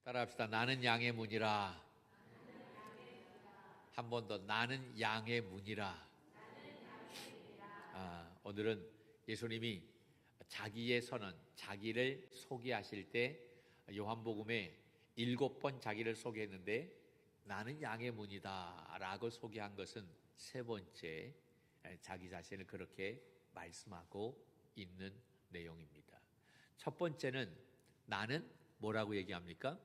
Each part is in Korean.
따라합시다. 나는 양의 문이라. 한 번 더. 나는 양의 문이라. 오늘은 예수님이 자기의 선언, 자기를 소개하실 때 요한복음에 7번 자기를 소개했는데 나는 양의 문이다 라고 소개한 것은 세 번째 자기 자신을 그렇게 말씀하고 있는 내용입니다. 첫 번째는 나는 뭐라고 얘기합니까?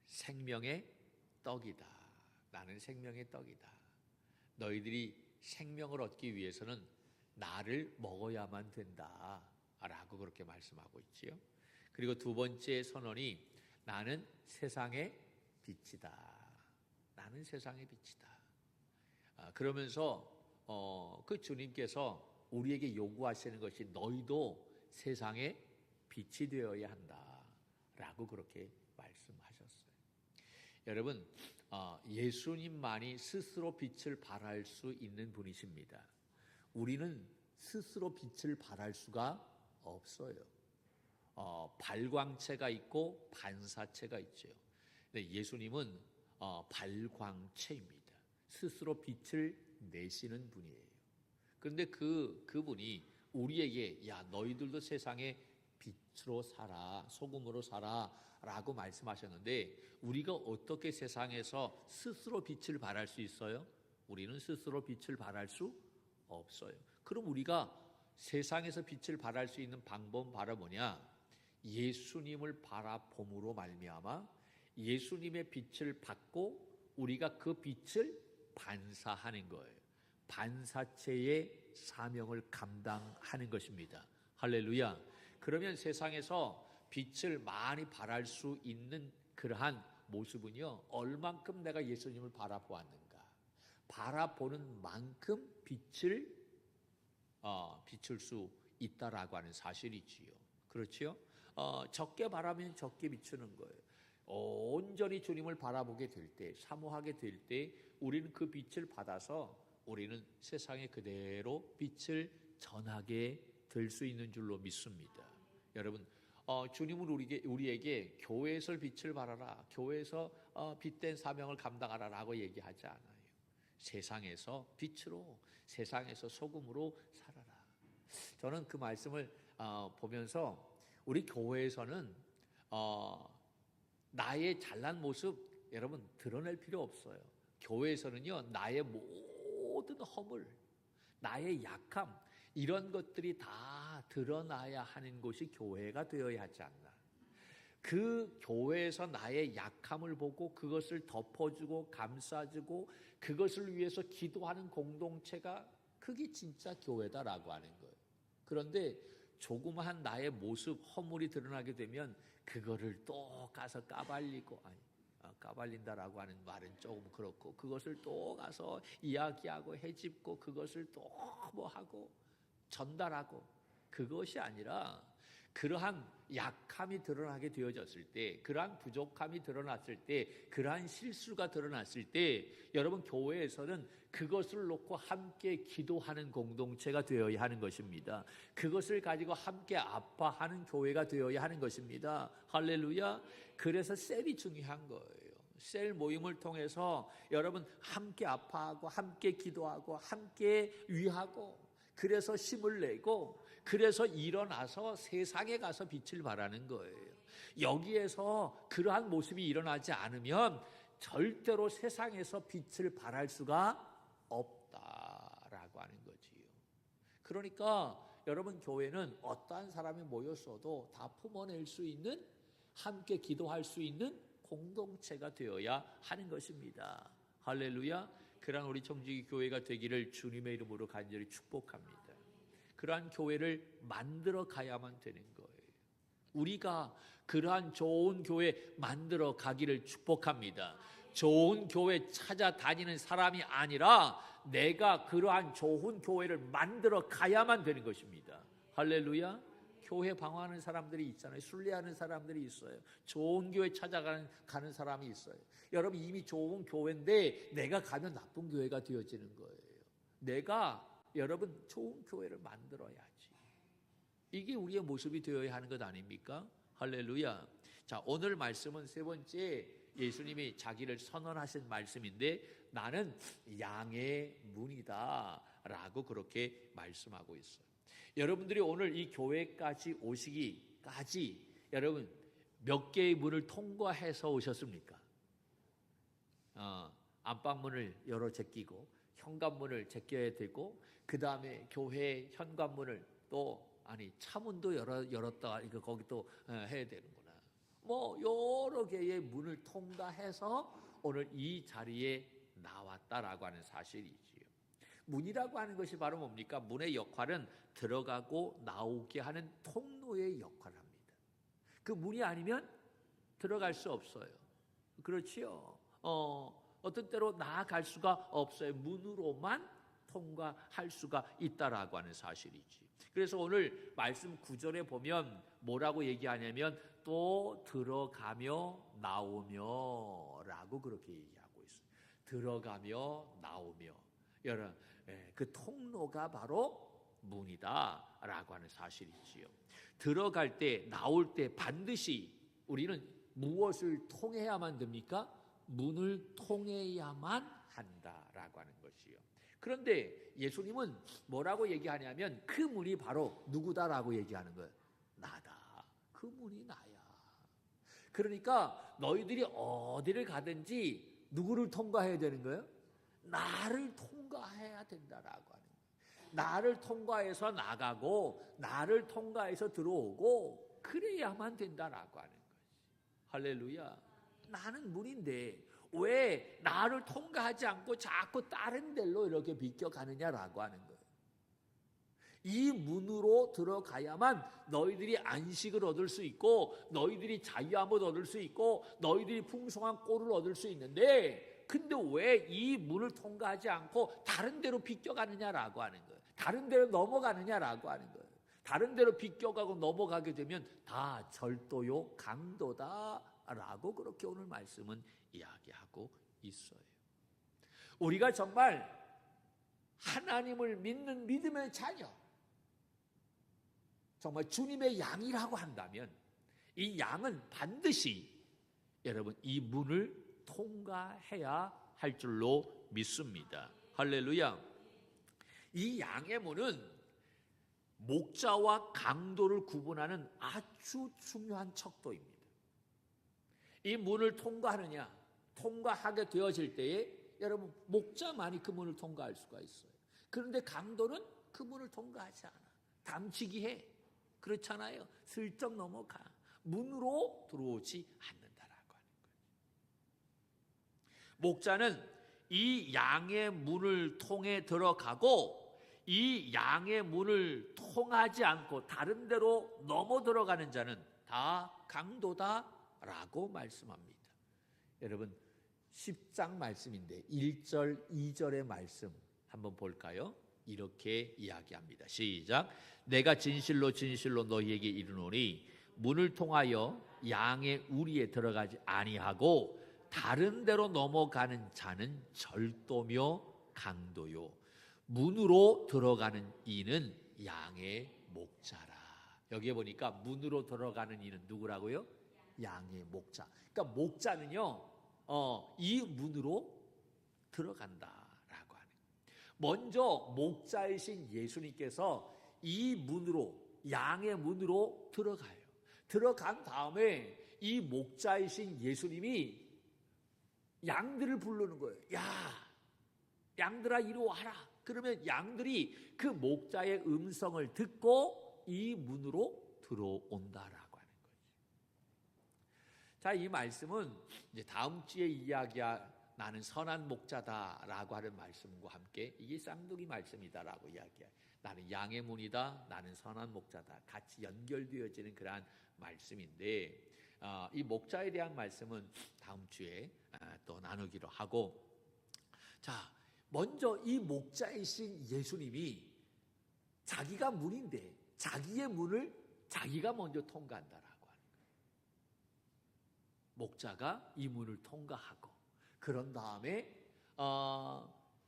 생명의 떡이다. 나는 생명의 떡이다. 너희들이 생명을 얻기 위해서는 나를 먹어야만 된다 라고 그렇게 말씀하고 있지요. 그리고 두 번째 선언이 나는 세상의 빛이다. 나는 세상의 빛이다. 그러면서 그 주님께서 우리에게 요구하시는 것이 너희도 세상의 빛이 되어야 한다 라고 그렇게 말씀하셨어요. 여러분, 예수님만이 스스로 빛을 발할 수 있는 분이십니다. 우리는 스스로 빛을 발할 수가 없어요. 발광체가 있고 반사체가 있죠. 근데 예수님은 발광체입니다. 스스로 빛을 내시는 분이에요. 그런데 그분이 우리에게 야 너희들도 세상에 빛으로 살아, 소금으로 살아 라고 말씀하셨는데 우리가 어떻게 세상에서 스스로 빛을 발할 수 있어요? 우리는 스스로 빛을 발할 수 없어요. 그럼 우리가 세상에서 빛을 발할 수 있는 방법은 바로 뭐냐? 예수님을 바라봄으로 말미암아 예수님의 빛을 받고 우리가 그 빛을 반사하는 거예요. 반사체의 사명을 감당하는 것입니다. 할렐루야. 그러면 세상에서 빛을 많이 발할 수 있는 그러한 모습은요, 얼만큼 내가 예수님을 바라보았는가, 바라보는 만큼 빛을 비출 수 있다라고 하는 사실이지요. 그렇지요? 적게 바라면 적게 비추는 거예요. 온전히 주님을 바라보게 될 때, 사모하게 될 때 우리는 그 빛을 받아서 우리는 세상에 그대로 빛을 전하게 될 수 있는 줄로 믿습니다. 여러분, 주님은 우리에게 교회에서 빛을 발하라, 교회에서 빛된 사명을 감당하라 라고 얘기하지 않아요. 세상에서 빛으로, 세상에서 소금으로 살아라. 저는 그 말씀을 보면서 우리 교회에서는 나의 잘난 모습 여러분 드러낼 필요 없어요. 교회에서는요, 나의 모든 허물, 나의 약함, 이런 것들이 다 드러나야 하는 곳이 교회가 되어야 하지 않나. 그 교회에서 나의 약함을 보고 그것을 덮어주고 감싸주고 그것을 위해서 기도하는 공동체가 그게 진짜 교회다라고 하는 거예요. 그런데 조그마한 나의 모습, 허물이 드러나게 되면 그거를 또 가서 까발리고, 까발린다라고 하는 말은 조금 그렇고, 그것을 또 가서 이야기하고 헤집고 그것을 또 뭐 하고 전달하고, 그것이 아니라 그러한 약함이 드러나게 되어졌을 때, 그러한 부족함이 드러났을 때, 그러한 실수가 드러났을 때 여러분 교회에서는 그것을 놓고 함께 기도하는 공동체가 되어야 하는 것입니다. 그것을 가지고 함께 아파하는 교회가 되어야 하는 것입니다. 할렐루야. 그래서 셀이 중요한 거예요. 셀 모임을 통해서 여러분 함께 아파하고 함께 기도하고 함께 위하고, 그래서 힘을 내고, 그래서 일어나서 세상에 가서 빛을 발하는 거예요. 여기에서 그러한 모습이 일어나지 않으면 절대로 세상에서 빛을 발할 수가 없다라고 하는 거지요. 그러니까 여러분 교회는 어떠한 사람이 모였어도 다 품어낼 수 있는, 함께 기도할 수 있는 공동체가 되어야 하는 것입니다. 할렐루야. 그러한 우리 청지기 교회가 되기를 주님의 이름으로 간절히 축복합니다. 그러한 교회를 만들어 가야만 되는 거예요. 우리가 그러한 좋은 교회 만들어 가기를 축복합니다. 좋은 교회 찾아다니는 사람이 아니라 내가 그러한 좋은 교회를 만들어 가야만 되는 것입니다. 할렐루야. 교회 방황하는 사람들이 있잖아요. 순례하는 사람들이 있어요. 좋은 교회 찾아가는 사람이 있어요. 여러분 이미 좋은 교회인데 내가 가면 나쁜 교회가 되어지는 거예요. 내가 여러분 좋은 교회를 만들어야지. 이게 우리의 모습이 되어야 하는 것 아닙니까? 할렐루야. 자, 오늘 말씀은 세 번째 예수님이 자기를 선언하신 말씀인데 나는 양의 문이다 라고 그렇게 말씀하고 있어요. 여러분들이 오늘 이 교회까지 오시기까지 여러분 몇 개의 문을 통과해서 오셨습니까? 안방문을 열어 제끼고 현관문을 제껴야 되고 그 다음에 교회 현관문을 또 차문도 열었다가 이거 거기 또 해야 되는구나. 뭐 여러 개의 문을 통과해서 오늘 이 자리에 나왔다라고 하는 사실이지요. 문이라고 하는 것이 바로 뭡니까? 문의 역할은 들어가고 나오게 하는 통로의 역할을 합니다. 그 문이 아니면 들어갈 수 없어요. 그렇지요. 어떤 때로 나아갈 수가 없어요. 문으로만 통과할 수가 있다라고 하는 사실이지. 그래서 오늘 말씀 9절에 보면 뭐라고 얘기하냐면 또 들어가며 나오며 라고 그렇게 얘기하고 있어요. 들어가며 나오며. 여러분, 그 통로가 바로 문이다 라고 하는 사실이지요. 들어갈 때 나올 때 반드시 우리는 무엇을 통해야만 됩니까? 문을 통해야만 한다라고 하는 것이요. 그런데 예수님은 뭐라고 얘기하냐면 그 문이 바로 누구다라고 얘기하는 거예요. 나다. 그 문이 나야. 그러니까 너희들이 어디를 가든지 누구를 통과해야 되는 거예요? 나를 통과해야 된다라고 하는 거예요. 나를 통과해서 나가고 나를 통과해서 들어오고 그래야만 된다라고 하는 거예요. 할렐루야. 나는 문인데 왜 나를 통과하지 않고 자꾸 다른 데로 이렇게 비껴가느냐라고 하는 거예요. 이 문으로 들어가야만 너희들이 안식을 얻을 수 있고 너희들이 자유함을 얻을 수 있고 너희들이 풍성한 꼴을 얻을 수 있는데 근데 왜 이 문을 통과하지 않고 다른 데로 비껴가느냐라고 하는 거예요. 다른 데로 넘어가느냐라고 하는 거예요. 다른 데로 비껴가고 넘어가게 되면 다 절도요 강도다라고 그렇게 오늘 말씀은 이야기하고 있어요. 우리가 정말 하나님을 믿는 믿음의 자녀, 정말 주님의 양이라고 한다면 이 양은 반드시 여러분 이 문을 통과해야 할 줄로 믿습니다. 할렐루야. 이 양의 문은 목자와 강도를 구분하는 아주 중요한 척도입니다. 이 문을 통과하게 되어질 때에 여러분 목자만이 그 문을 통과할 수가 있어요. 그런데 강도는 그 문을 통과하지 않아. 담치기 해. 그렇잖아요. 슬쩍 넘어가. 문으로 들어오지 않는다라고 하는 거예요. 목자는 이 양의 문을 통해 들어가고 이 양의 문을 통하지 않고 다른 데로 넘어 들어가는 자는 다 강도다라고 말씀합니다. 여러분 10장 말씀인데 1절 2절의 말씀 한번 볼까요? 이렇게 이야기합니다. 시작. 내가 진실로 진실로 너희에게 이르노니 문을 통하여 양의 우리에 들어가지 아니하고 다른 데로 넘어가는 자는 절도며 강도요 문으로 들어가는 이는 양의 목자라. 여기에 보니까 문으로 들어가는 이는 누구라고요? 양의 목자. 그러니까 목자는요 이 문으로 들어간다라고 하는. 먼저 목자이신 예수님께서 이 문으로 양의 문으로 들어가요. 들어간 다음에 이 목자이신 예수님이 양들을 부르는 거예요. 야, 양들아 이리 와라. 그러면 양들이 그 목자의 음성을 듣고 이 문으로 들어온다라고 하는 거죠. 자, 이 말씀은 이제 다음 주에 나는 선한 목자다라고 하는 말씀과 함께 이게 쌍둥이 말씀이다라고 이야기해요. 나는 양의 문이다. 나는 선한 목자다. 같이 연결되어지는 그러한 말씀인데 이 목자에 대한 말씀은 다음 주에 또 나누기로 하고, 자, 먼저 이 목자이신 예수님이 자기가 문인데 자기의 문을 자기가 먼저 통과한다라고 하는 거예요. 목자가 이 문을 통과하고 그런 다음에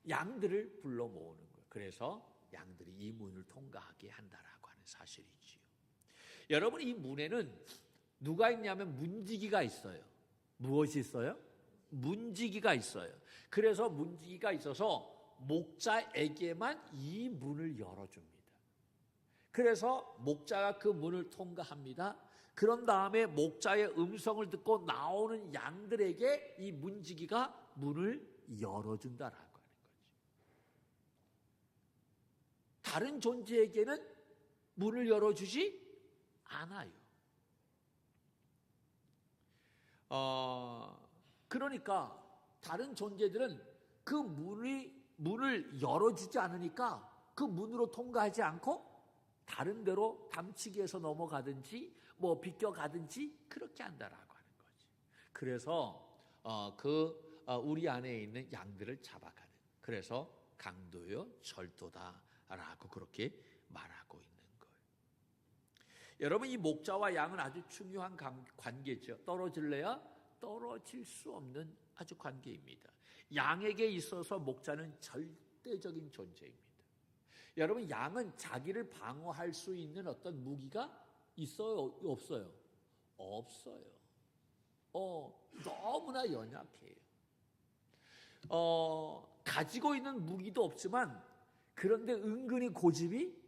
양들을 불러 모으는 거예요. 그래서 양들이 이 문을 통과하게 한다라고 하는 사실이지요. 여러분 이 문에는 누가 있냐면 문지기가 있어요. 무엇이 있어요? 문지기가 있어요. 그래서 문지기가 있어서 목자에게만 이 문을 열어줍니다. 그래서 목자가 그 문을 통과합니다. 그런 다음에 목자의 음성을 듣고 나오는 양들에게 이 문지기가 문을 열어준다라고 하는 거죠. 다른 존재에게는 문을 열어주지 않아요. 그러니까 다른 존재들은 그 문을 열어주지 않으니까 그 문으로 통과하지 않고 다른 데로 담치기해서 넘어가든지 뭐 비껴가든지 그렇게 한다라고 하는 거지. 그래서 우리 안에 있는 양들을 잡아가는. 그래서 강도요 절도다라고 그렇게 말하고 있는 거예요. 여러분, 이 목자와 양은 아주 중요한 관계죠. 떨어질래야 떨어질 수 없는 아주 관계입니다. 양에게 있어서 목자는 절대적인 존재입니다. 여러분, 양은 자기를 방어할 수 있는 어떤 무기가 있어요? 없어요? 없어요. 너무나 연약해요. 가지고 있는 무기도 없지만 그런데 은근히 고집이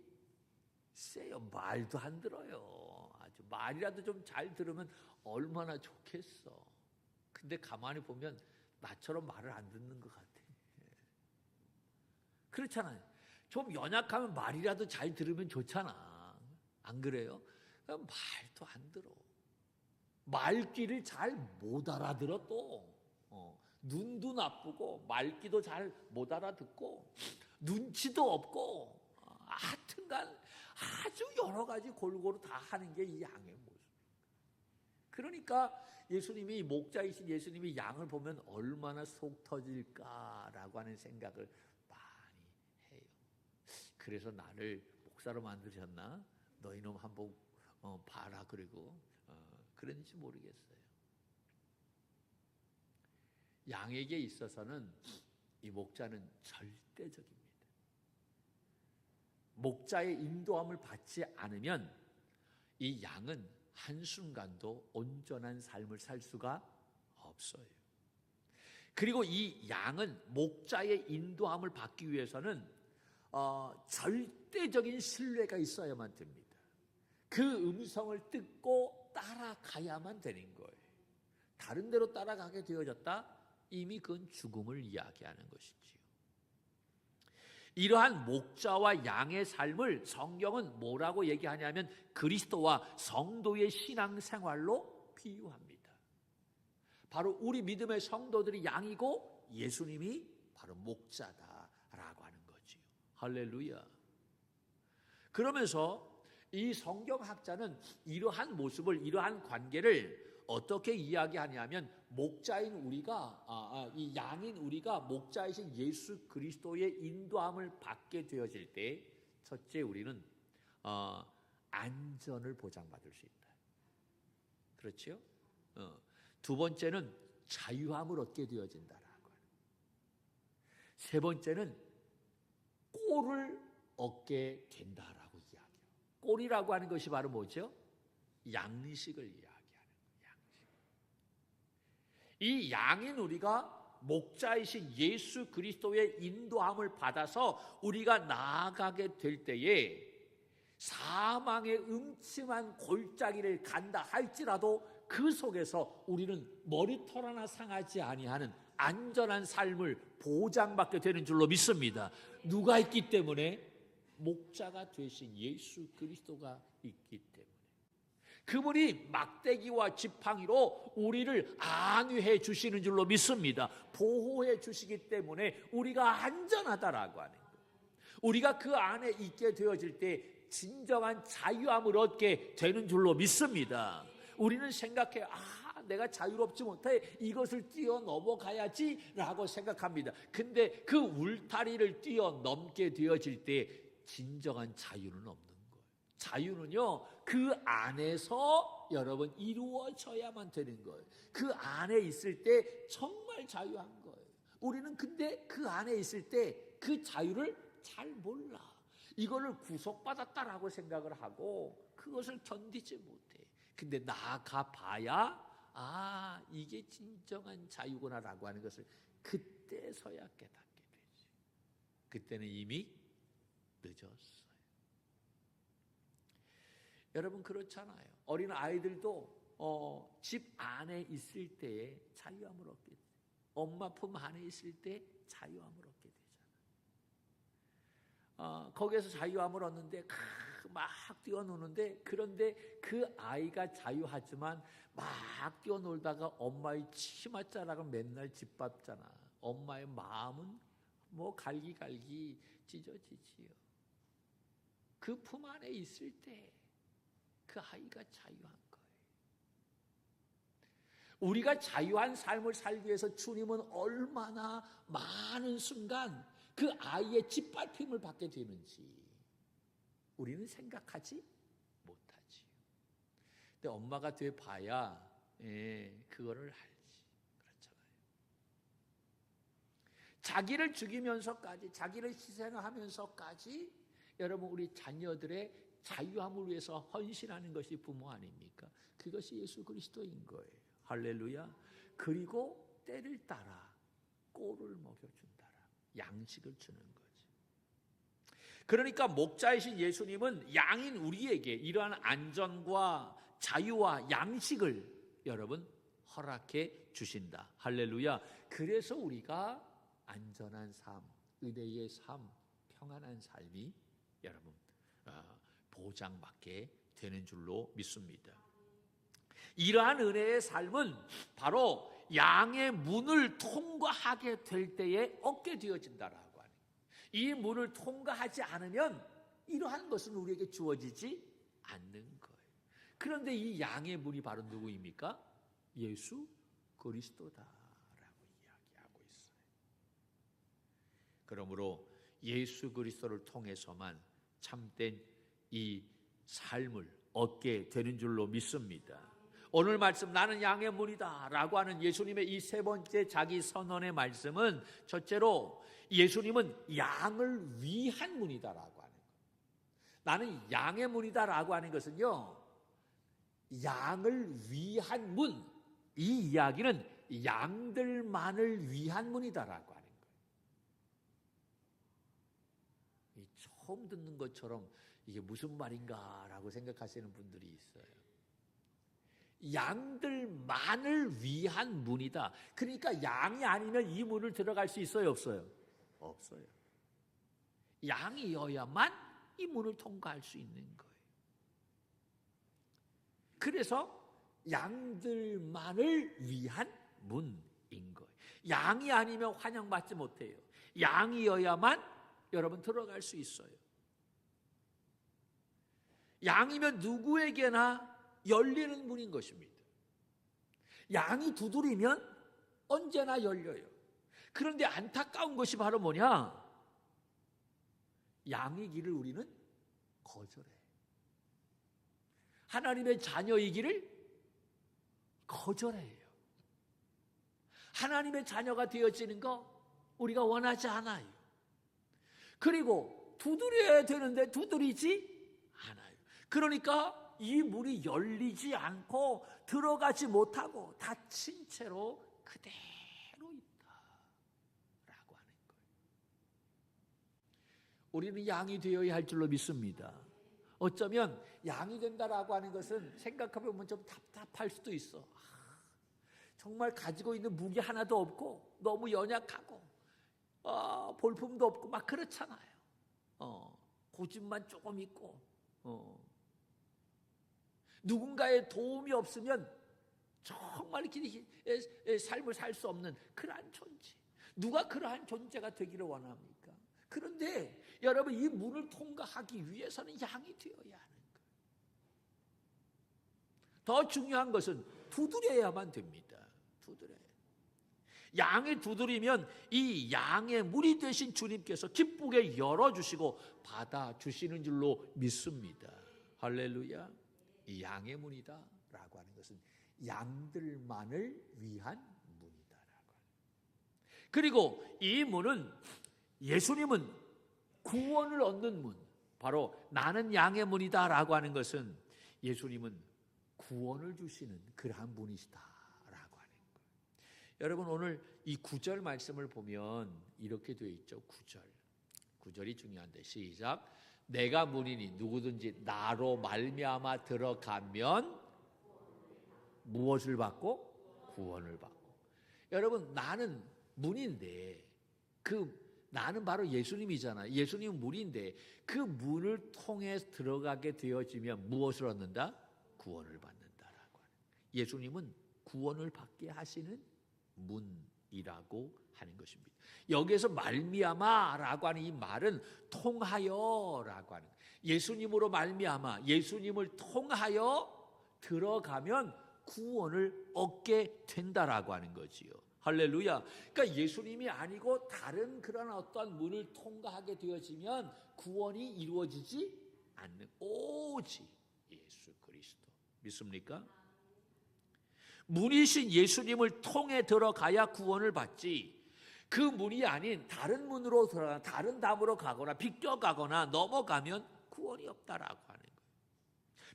세요. 말도 안 들어요. 아주 말이라도 좀 잘 들으면 얼마나 좋겠어. 근데 가만히 보면 나처럼 말을 안 듣는 것 같아. 그렇잖아요. 좀 연약하면 말이라도 잘 들으면 좋잖아. 안 그래요? 말도 안 들어. 말귀를 잘 못 알아들어 또. 눈도 나쁘고 말귀도 잘 못 알아듣고 눈치도 없고 하여튼간 아주 여러 가지 골고루 다 하는 게 이 양의 모습. 그러니까 예수님이 목자이신 예수님이 양을 보면 얼마나 속 터질까라고 하는 생각을 많이 해요. 그래서 나를 목사로 만드셨나? 너희놈 한번 봐라. 그리고 그런지 모르겠어요. 양에게 있어서는 이 목자는 절대적입니다. 목자의 인도함을 받지 않으면 이 양은 한순간도 온전한 삶을 살 수가 없어요. 그리고 이 양은 목자의 인도함을 받기 위해서는 절대적인 신뢰가 있어야만 됩니다. 그 음성을 듣고 따라가야만 되는 거예요. 다른 데로 따라가게 되어졌다? 이미 그건 죽음을 이야기하는 것이지요. 이러한 목자와 양의 삶을 성경은 뭐라고 얘기하냐면 그리스도와 성도의 신앙생활로 비유합니다. 바로 우리 믿음의 성도들이 양이고 예수님이 바로 목자다라고 하는 거지요. 할렐루야. 그러면서 이 성경학자는 이러한 모습을, 이러한 관계를 어떻게 이야기하냐면 목자인 우리가 이 양인 우리가 목자이신 예수 그리스도의 인도함을 받게 되어질 때 첫째 우리는 안전을 보장받을 수 있다. 그렇죠? 두 번째는 자유함을 얻게 되어진다라고. 세 번째는 꼴을 얻게 된다라고 이야기해요. 꼴이라고 하는 것이 바로 뭐죠? 양식을 이야기해요. 이 양인 우리가 목자이신 예수 그리스도의 인도함을 받아서 우리가 나아가게 될 때에 사망의 음침한 골짜기를 간다 할지라도 그 속에서 우리는 머리털 하나 상하지 아니하는 안전한 삶을 보장받게 되는 줄로 믿습니다. 누가 있기 때문에? 목자가 되신 예수 그리스도가 있기 때문에. 그분이 막대기와 지팡이로 우리를 안위해 주시는 줄로 믿습니다. 보호해 주시기 때문에 우리가 안전하다라고 하는 거예요. 우리가 그 안에 있게 되어질 때 진정한 자유함을 얻게 되는 줄로 믿습니다. 우리는 생각해, 내가 자유롭지 못해 이것을 뛰어넘어가야지 라고 생각합니다. 근데 그 울타리를 뛰어넘게 되어질 때 진정한 자유는 없는 거예요. 자유는요, 그 안에서 여러분 이루어져야만 되는 거예요. 그 안에 있을 때 정말 자유한 거예요. 우리는 근데 그 안에 있을 때 그 자유를 잘 몰라. 이거를 구속받았다라고 생각을 하고 그것을 견디지 못해. 근데 나아가 봐야 이게 진정한 자유구나라고 하는 것을 그때서야 깨닫게 되지. 그때는 이미 늦었어요. 여러분 그렇잖아요. 어린 아이들도 집 안에 있을 때에 자유함을 얻게 돼요. 엄마 품 안에 있을 때 자유함을 얻게 되잖아요. 거기에서 자유함을 얻는데 막 뛰어노는데, 그런데 그 아이가 자유하지만 막 뛰어놀다가 엄마의 치맛자락을 맨날 짓밟잖아. 엄마의 마음은 뭐 갈기갈기 찢어지지요. 그 품 안에 있을 때 그 아이가 자유한 거예요. 우리가 자유한 삶을 살기 위해서 주님은 얼마나 많은 순간 그 아이의 짓밟힘을 받게 되는지 우리는 생각하지 못하지요. 근데 엄마가 돼 봐야 그거를 알지. 그렇잖아요. 자기를 죽이면서까지, 자기를 희생하면서까지 여러분 우리 자녀들의 자유함을 위해서 헌신하는 것이 부모 아닙니까? 그것이 예수 그리스도인 거예요. 할렐루야. 그리고 때를 따라 꼴을 먹여준다라. 양식을 주는 거지. 그러니까 목자이신 예수님은 양인 우리에게 이러한 안전과 자유와 양식을 여러분 허락해 주신다. 할렐루야. 그래서 우리가 안전한 삶, 은혜의 삶, 평안한 삶이 여러분 보장받게 되는 줄로 믿습니다. 이러한 은혜의 삶은 바로 양의 문을 통과하게 될 때에 얻게 되어진다라고 하는, 이 문을 통과하지 않으면 이러한 것은 우리에게 주어지지 않는 거예요. 그런데 이 양의 문이 바로 누구입니까? 예수 그리스도다라고 이야기하고 있어요. 그러므로 예수 그리스도를 통해서만 참된 이 삶을 얻게 되는 줄로 믿습니다. 오늘 말씀 나는 양의 문이다 라고 하는 예수님의 이 세 번째 자기 선언의 말씀은 첫째로 예수님은 양을 위한 문이다 라고 하는 거예요. 나는 양의 문이다 라고 하는 것은요, 양을 위한 문, 이 이야기는 양들만을 위한 문이다 라고 하는 거예요. 처음 듣는 것처럼 이게 무슨 말인가 라고 생각하시는 분들이 있어요. 양들만을 위한 문이다. 그러니까 양이 아니면 이 문을 들어갈 수 있어요, 없어요? 없어요. 양이어야만 이 문을 통과할 수 있는 거예요. 그래서 양들만을 위한 문인 거예요. 양이 아니면 환영받지 못해요. 양이어야만 여러분 들어갈 수 있어요. 양이면 누구에게나 열리는 문인 것입니다. 양이 두드리면 언제나 열려요. 그런데 안타까운 것이 바로 뭐냐? 양이기를 우리는 거절해. 하나님의 자녀이기를 거절해요. 하나님의 자녀가 되어지는 거 우리가 원하지 않아요. 그리고 두드려야 되는데 두드리지 않아요. 그러니까 이 문이 열리지 않고 들어가지 못하고 닫힌 채로 그대로 있다라고 하는 거예요. 우리는 양이 되어야 할 줄로 믿습니다. 어쩌면 양이 된다라고 하는 것은 생각해보면 좀 답답할 수도 있어. 정말 가지고 있는 무기 하나도 없고 너무 연약하고 볼품도 없고 막 그렇잖아요. 고집만 조금 있고 누군가의 도움이 없으면 정말 이렇게 삶을 살 수 없는 그러한 존재. 누가 그러한 존재가 되기를 원합니까? 그런데 여러분 이 문을 통과하기 위해서는 양이 되어야 하는 거예요. 더 중요한 것은 두드려야만 됩니다. 두드려야. 양이 두드리면 이 양의 문이 되신 주님께서 기쁘게 열어주시고 받아주시는 줄로 믿습니다. 할렐루야. 이 양의 문이다 라고 하는 것은 양들만을 위한 문이다 라고 하는. 그리고 이 문은 예수님은 구원을 얻는 문, 바로 나는 양의 문이다 라고 하는 것은 예수님은 구원을 주시는 그러한 분이시다라고 하는 거예요. 여러분 오늘 이 9절 말씀을 보면 이렇게 되어 있죠. 9절이 중요한데 시작. 내가 문이니 누구든지 나로 말미암아 들어가면 무엇을 받고? 구원을 받고. 여러분 나는 문인데 나는 바로 예수님이잖아요. 예수님은 문인데 그 문을 통해 들어가게 되어지면 무엇을 얻는다? 구원을 받는다라고 하는. 예수님은 구원을 받게 하시는 문이라고 하는 것입니다. 여기에서 말미암아라고 하는 이 말은 통하여라고 하는. 예수님으로 말미암아 예수님을 통하여 들어가면 구원을 얻게 된다라고 하는 거지요. 할렐루야. 그러니까 예수님이 아니고 다른 그런 어떤 문을 통과하게 되어지면 구원이 이루어지지 않는 오직 예수 그리스도. 믿습니까? 문이신 예수님을 통해 들어가야 구원을 받지. 그 문이 아닌 다른 문으로 들어가 다른 담으로 가거나 비껴가거나 넘어가면 구원이 없다라고 하는 거예요.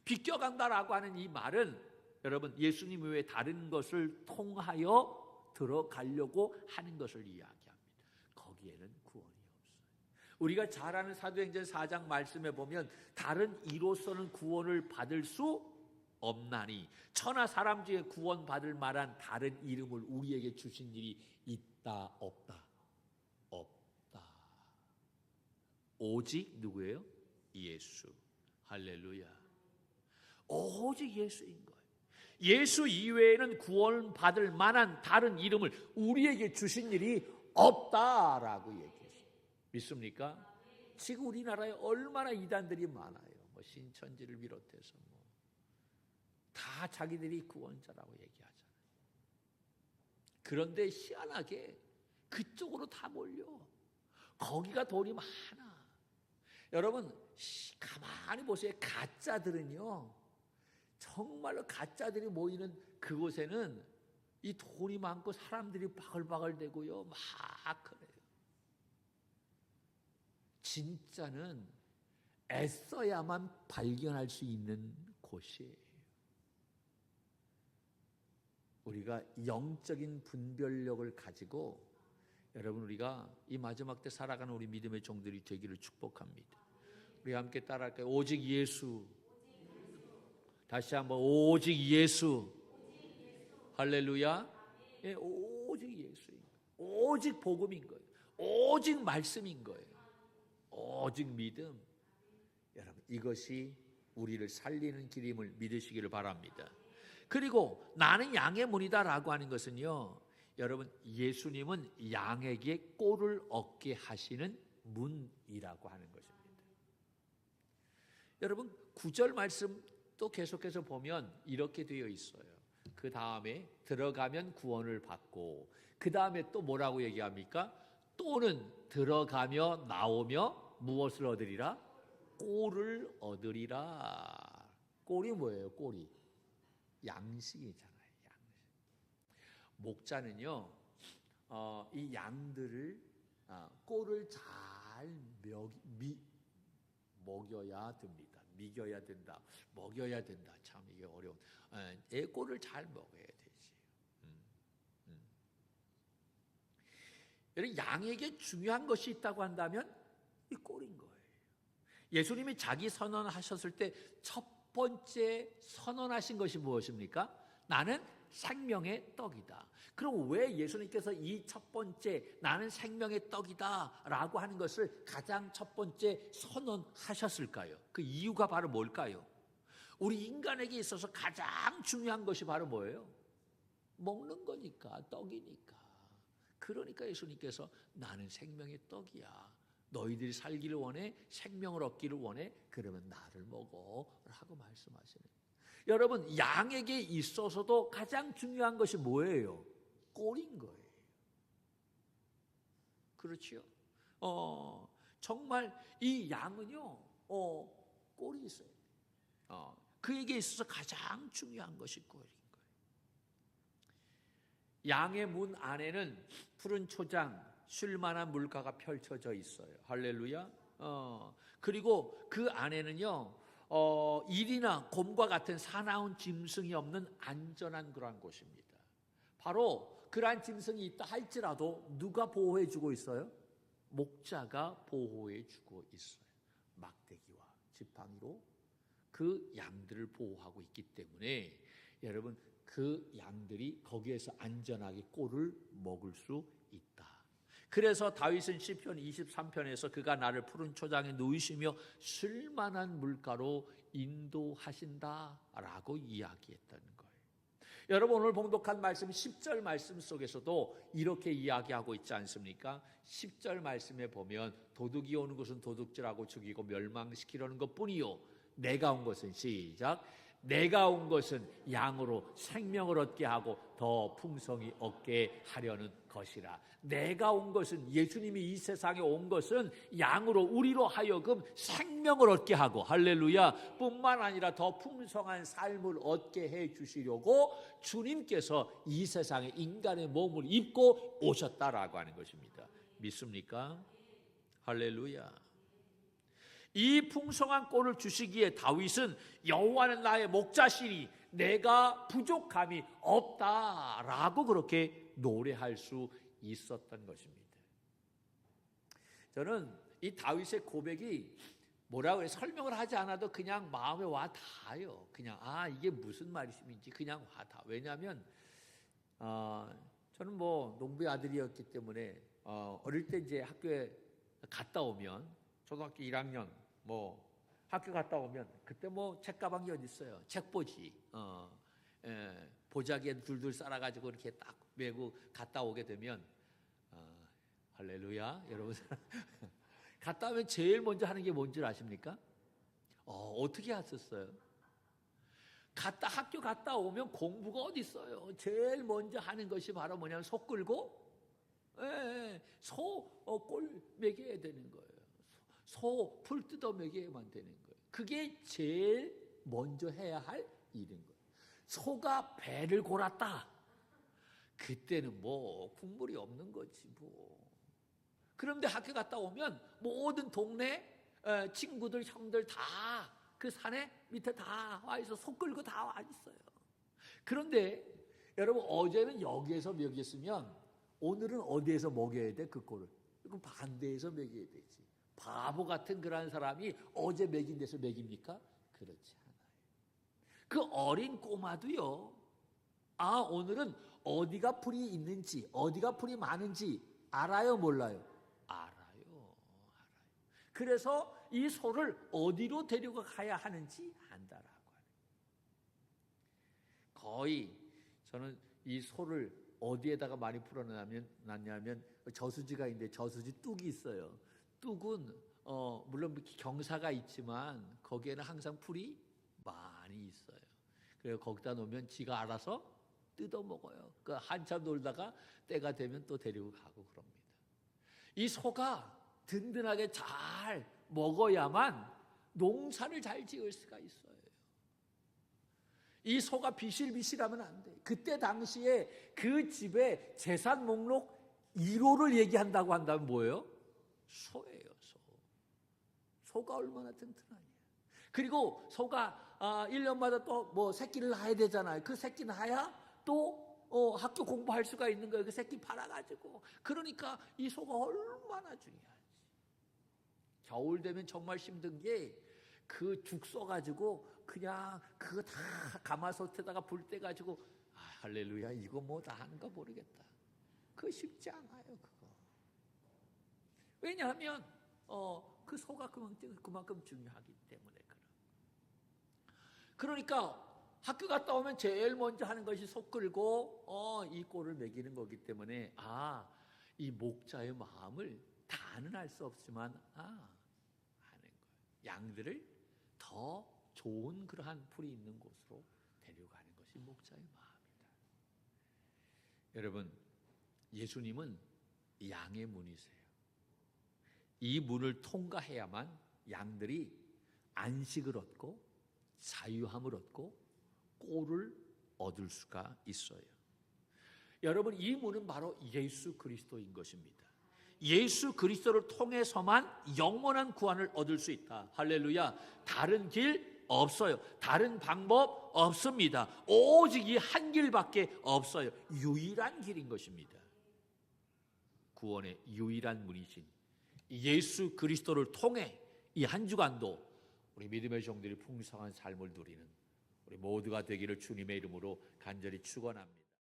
비껴간다라고 하는 이 말은 여러분 예수님 외에 다른 것을 통하여 들어가려고 하는 것을 이야기합니다. 거기에는 구원이 없어요. 우리가 잘 아는 사도행전 4장 말씀에 보면 다른 이로서는 구원을 받을 수 없나니 천하 사람 중에 구원받을 만한 다른 이름을 우리에게 주신 일이 있다 없다? 없다. 오직 누구예요? 예수. 할렐루야. 오직 예수인 거예요. 예수 이외에는 구원받을 만한 다른 이름을 우리에게 주신 일이 없다라고 얘기했어요. 믿습니까? 지금 우리나라에 얼마나 이단들이 많아요. 뭐 신천지를 비롯해서 다 자기들이 구원자라고 얘기하잖아요. 그런데 희한하게 그쪽으로 다 몰려. 거기가 돈이 많아. 여러분 가만히 보세요. 가짜들은요. 정말로 가짜들이 모이는 그곳에는 이 돈이 많고 사람들이 바글바글대고요. 막 그래요. 진짜는 애써야만 발견할 수 있는 곳이에요. 우리가 영적인 분별력을 가지고 여러분 우리가 이 마지막 때 살아가는 우리 믿음의 종들이 되기를 축복합니다. 우리 함께 따라할까요? 오직 예수. 다시 한번 오직 예수. 할렐루야. 예, 오직 예수인 거예요. 오직 복음인 거예요. 오직 말씀인 거예요. 오직 믿음. 여러분 이것이 우리를 살리는 길임을 믿으시기를 바랍니다. 그리고 나는 양의 문이다라고 하는 것은요. 여러분 예수님은 양에게 꼴을 얻게 하시는 문이라고 하는 것입니다. 여러분 9절 말씀 또 계속해서 보면 이렇게 되어 있어요. 그 다음에 들어가면 구원을 받고 그 다음에 또 뭐라고 얘기합니까? 또는 들어가며 나오며 무엇을 얻으리라? 꼴을 얻으리라. 꼴이 뭐예요? 꼴이 양식이잖아요. 양식. 목자는요 이 양들을 꼴을 잘 먹여야 됩니다. 먹여야 된다. 먹여야 된다. 참 이게 어려운. 애 꼴을 잘 먹어야 되지. 여러분 양에게 중요한 것이 있다고 한다면 이 꼴인 거예요. 예수님이 자기 선언하셨을 때 첫 번째 선언하신 것이 무엇입니까? 나는 생명의 떡이다. 그럼 왜 예수님께서 이 첫 번째 나는 생명의 떡이다 라고 하는 것을 가장 첫 번째 선언하셨을까요? 그 이유가 바로 뭘까요? 우리 인간에게 있어서 가장 중요한 것이 바로 뭐예요? 먹는 거니까, 떡이니까. 그러니까 예수님께서 나는 생명의 떡이야. 너희들이 살기를 원해? 생명을 얻기를 원해? 그러면 나를 먹어 라고 말씀하시는 거예요. 여러분 양에게 있어서도 가장 중요한 것이 뭐예요? 꼴인 거예요. 그렇지요? 정말 이 양은요 꼴이 있어요. 그에게 있어서 가장 중요한 것이 꼴인 거예요. 양의 문 안에는 푸른 초장, 쉴만한 물가가 펼쳐져 있어요. 할렐루야. 그리고 그 안에는요 일이나 곰과 같은 사나운 짐승이 없는 안전한 그러한 곳입니다. 바로 그러한 짐승이 있다 할지라도 누가 보호해 주고 있어요? 목자가 보호해 주고 있어요. 막대기와 지팡이로 그 양들을 보호하고 있기 때문에 여러분, 그 양들이 거기에서 안전하게 꼴을 먹을 수 있다. 그래서 다윗은 시편 23편에서 그가 나를 푸른 초장에 누이시며 쓸만한 물가로 인도하신다라고 이야기했다는 거예요. 여러분, 오늘 봉독한 말씀 10절 말씀 속에서도 이렇게 이야기하고 있지 않습니까? 10절 말씀에 보면 도둑이 오는 것은 도둑질하고 죽이고 멸망시키려는 것뿐이요, 내가 온 것은 시작, 내가 온 것은 양으로 생명을 얻게 하고 더 풍성히 얻게 하려는 것이라. 내가 온 것은, 예수님이 이 세상에 온 것은 양으로, 우리로 하여금 생명을 얻게 하고, 할렐루야, 뿐만 아니라 더 풍성한 삶을 얻게 해 주시려고 주님께서 이 세상에 인간의 몸을 입고 오셨다라고 하는 것입니다. 믿습니까? 할렐루야. 이 풍성한 꼴을 주시기에 다윗은 여호와는 나의 목자시니 내가 부족함이 없다라고 그렇게 노래할 수 있었던 것입니다. 저는 이 다윗의 고백이 뭐라고 해 설명을 하지 않아도 그냥 마음에 와 닿아요. 그냥 이게 무슨 말씀인지 그냥 와 닿아. 왜냐하면 저는 뭐 농부의 아들이었기 때문에 어릴 때 이제 학교에 갔다 오면, 초등학교 1학년 뭐 학교 갔다 오면 그때 뭐 책가방이 어디 있어요? 책꽂이, 보자기에 둘둘 쌓아가지고 이렇게 딱 메고 갔다 오게 되면, 할렐루야, 여러분 갔다 오면 제일 먼저 하는 게 뭔지 아십니까? 어떻게 하셨어요? 학교 갔다 오면 공부가 어디 있어요? 제일 먼저 하는 것이 바로 뭐냐면 소 끌고 꼴 먹여야 되는 거예요. 소 풀 뜯어 먹여야만 되는 거예요. 그게 제일 먼저 해야 할 일인 거예요. 소가 배를 골았다. 그때는 뭐 국물이 없는 거지 뭐. 그런데 학교 갔다 오면 모든 동네 친구들, 형들 다 그 산에 밑에 다 와 있어. 소 끌고 다 와 있어요. 그런데 여러분, 어제는 여기에서 먹였으면 오늘은 어디에서 먹여야 돼? 그 꼴을. 그럼 반대에서 먹여야 되지. 바보 같은 그런 사람이 어제 먹인 데서 먹입니까? 그렇지 않아요. 그 어린 꼬마도요, 오늘은 어디가 풀이 있는지, 어디가 풀이 많은지 알아요, 몰라요? 알아요. 그래서 이 소를 어디로 데리고 가야 하는지 안다라고 하는. 거의 저는 이 소를 어디에다가 많이 풀어놨냐면 저수지가 있는데 저수지 뚝이 있어요. 뚝은 물론 경사가 있지만 거기에는 항상 풀이 많이 있어요. 그래서 거기다 놓으면 지가 알아서 뜯어 먹어요. 그 한참 놀다가 때가 되면 또 데리고 가고 그럽니다. 이 소가 든든하게 잘 먹어야만 농사를 잘 지을 수가 있어요. 이 소가 비실비실하면 안 돼. 그때 당시에 그 집의 재산 목록 1호를 얘기한다고 한다면 뭐예요? 소예요, 소. 소가 얼마나 튼튼하냐. 그리고 소가 1년마다 또 뭐 새끼를 낳아야 되잖아요. 그 새끼 낳아야 또 학교 공부할 수가 있는 거예요. 그 새끼 팔아가지고. 그러니까 이 소가 얼마나 중요하지. 겨울 되면 정말 힘든 게 그 죽 써가지고 그냥 그거 다 가마솥에다가 불 떼가지고 할렐루야, 이거 뭐 다 하는가 모르겠다. 그거 쉽지 않아요, 그거. 왜냐하면 그 소가 그만큼 중요하기 때문에 그러니까 학교 갔다 오면 제일 먼저 하는 것이 소 끌고 이 꼴을 먹이는 거기 때문에 이 목자의 마음을 다는 알 수 없지만 하는 거예요. 양들을 더 좋은 그러한 풀이 있는 곳으로 데려가는 것이 목자의 마음이다. 여러분, 예수님은 양의 문이세요. 이 문을 통과해야만 양들이 안식을 얻고 자유함을 얻고 꼴을 얻을 수가 있어요. 여러분, 이 문은 바로 예수 그리스도인 것입니다. 예수 그리스도를 통해서만 영원한 구원을 얻을 수 있다. 할렐루야. 다른 길 없어요. 다른 방법 없습니다. 오직 이 한 길밖에 없어요. 유일한 길인 것입니다. 구원의 유일한 문이신 예수 그리스도를 통해 이 한 주간도 우리 믿음의 종들이 풍성한 삶을 누리는 우리 모두가 되기를 주님의 이름으로 간절히 축원합니다.